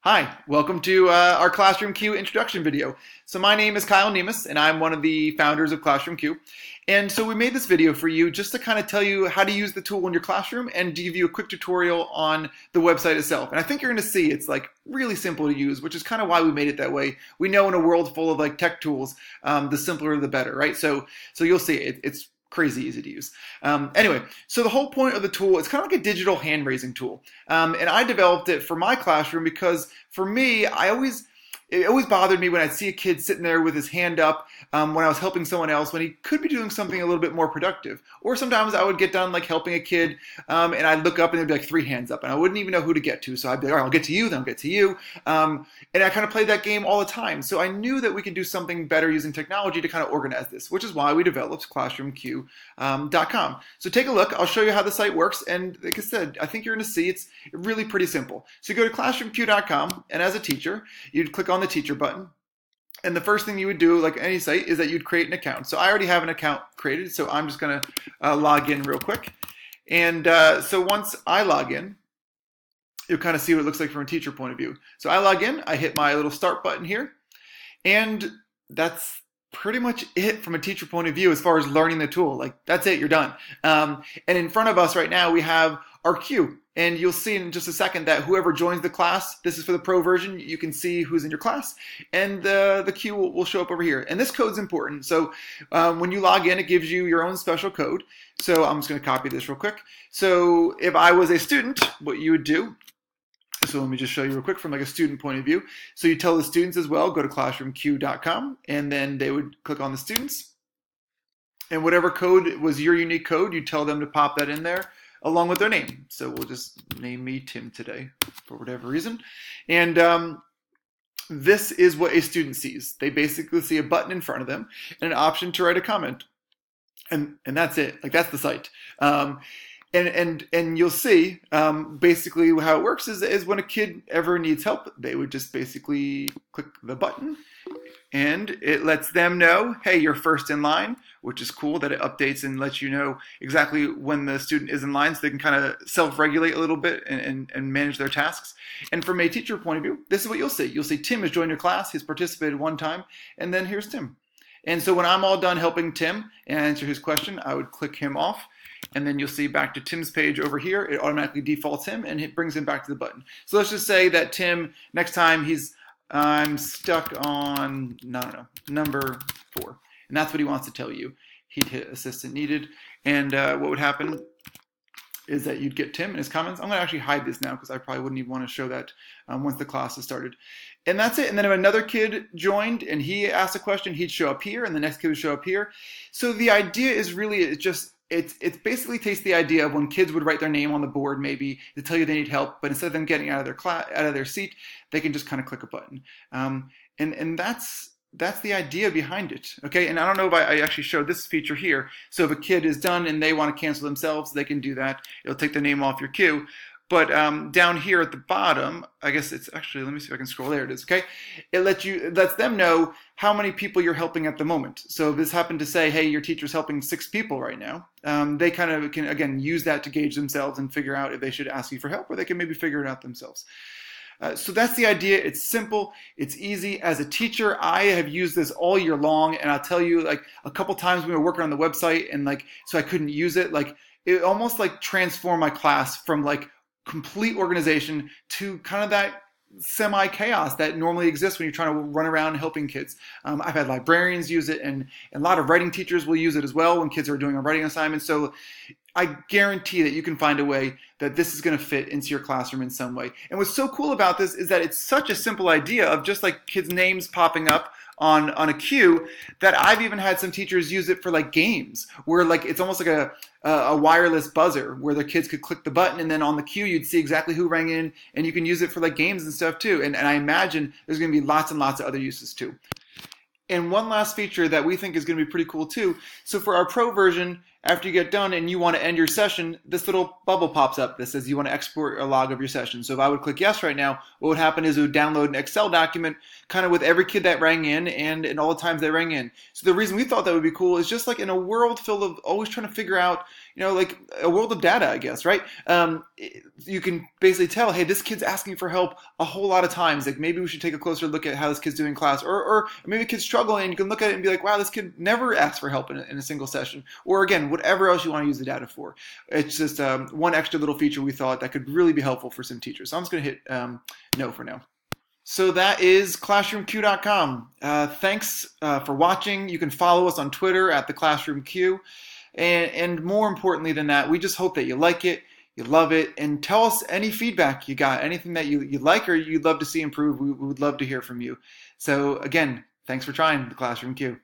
Hi, welcome to our ClassroomQ introduction video. So my name is Kyle Niemis, and I'm one of the founders of ClassroomQ. And so we made this video for you just to kind of tell you how to use the tool in your classroom and to give you a quick tutorial on the website itself. And I think you're going to see it's like really simple to use, which is kind of why we made it that way. We know in a world full of like tech tools, the simpler the better, right? So you'll see it's crazy easy to use. Anyway, so the whole point of the tool, it's kind of like a digital hand raising tool. And I developed it for my classroom because for me, it always bothered me when I'd see a kid sitting there with his hand up when I was helping someone else when he could be doing something a little bit more productive. Or sometimes I would get done like helping a kid and I'd look up and there'd be like 3 hands up and I wouldn't even know who to get to. So I'd be like, all right, I'll get to you, then I'll get to you. And I kind of played that game all the time. So I knew that we could do something better using technology to kind of organize this, which is why we developed ClassroomQ.com. So take a look. I'll show you how the site works. And like I said, I think you're going to see it's really pretty simple. So you go to ClassroomQ.com and as a teacher, you'd click on the teacher button. And the first thing you would do, like any site, is that you'd create an account. So I already have an account created, so I'm just going to log in real quick. And so once I log in, you'll kind of see what it looks like from a teacher point of view. So I log in, I hit my little start button here, and that's pretty much it from a teacher point of view as far as learning the tool. Like, that's it, you're done. And in front of us right now, we have our queue. And you'll see in just a second that whoever joins the class, this is for the pro version, you can see who's in your class, and the queue will show up over here. And this code's important. So when you log in, it gives you your own special code. So I'm just going to copy this real quick. So if I was a student, what you would do, so let me just show you real quick from like a student point of view. So you tell the students as well, go to ClassroomQ.com, and then they would click on the students. And whatever code was your unique code, you tell them to pop that in there along with their name. So we'll just name me Tim today for whatever reason. And this is what a student sees. They basically see a button in front of them and an option to write a comment. And that's it. Like, that's the site. And you'll see basically how it works is when a kid ever needs help, they would just basically click the button and it lets them know, hey, you're first in line, which is cool that it updates and lets you know exactly when the student is in line so they can kind of self-regulate a little bit and manage their tasks. And from a teacher point of view, this is what you'll see. You'll see Tim has joined your class, he's participated one time, and then here's Tim. And so when I'm all done helping Tim and answer his question, I would click him off. And then you'll see back to Tim's page over here, it automatically defaults him and it brings him back to the button. So let's just say that Tim, next time I'm stuck on, I don't know, number 4. And that's what he wants to tell you. He'd hit assistant needed. And what would happen is that you'd get Tim and his comments. I'm going to actually hide this now because I probably wouldn't even want to show that once the class has started. And that's it. And then if another kid joined and he asked a question, he'd show up here and the next kid would show up here. So the idea is really, it basically takes the idea of when kids would write their name on the board maybe to tell you they need help, but instead of them getting out of their seat, they can just kind of click a button. And that's the idea behind it. Okay, and I don't know if I actually showed this feature here. So if a kid is done and they want to cancel themselves, they can do that. It'll take their name off your queue. But down here at the bottom, I guess it's actually, let me see if I can scroll. There it is, okay? It lets them know how many people you're helping at the moment. So if this happened to say, hey, your teacher's helping 6 people right now, they kind of can, again, use that to gauge themselves and figure out if they should ask you for help or they can maybe figure it out themselves. So that's the idea. It's simple. It's easy. As a teacher, I have used this all year long, and I'll tell you, like, a couple times we were working on the website and like, so I couldn't use it. Like, it almost like transformed my class from like complete organization to kind of that semi-chaos that normally exists when you're trying to run around helping kids. I've had librarians use it, and a lot of writing teachers will use it as well when kids are doing a writing assignment. So I guarantee that you can find a way that this is going to fit into your classroom in some way. And what's so cool about this is that it's such a simple idea of just like kids' names popping up on a queue that I've even had some teachers use it for like games where like it's almost like a wireless buzzer where the kids could click the button and then on the queue you'd see exactly who rang in, and you can use it for like games and stuff too. And I imagine there's going to be lots and lots of other uses too. And one last feature that we think is going to be pretty cool too. So for our pro version, After you get done and you want to end your session, this little bubble pops up that says you want to export a log of your session. So if I would click yes right now, what would happen is it would download an Excel document kind of with every kid that rang in and all the times they rang in. So the reason we thought that would be cool is just like in a world filled of always trying to figure out, like a world of data, I guess, right? You can basically tell, hey, this kid's asking for help a whole lot of times. Like maybe we should take a closer look at how this kid's doing in class, or maybe a kid's struggling and you can look at it and be like, wow, this kid never asked for help in a single session. Or again, whatever else you want to use the data for. It's just one extra little feature we thought that could really be helpful for some teachers. So I'm just going to hit no for now. So that is ClassroomQ.com. Thanks for watching. You can follow us on Twitter at the ClassroomQ. And more importantly than that, we just hope that you like it, you love it, and tell us any feedback you got, anything that you like or you'd love to see improve. We would love to hear from you. So again, thanks for trying the ClassroomQ.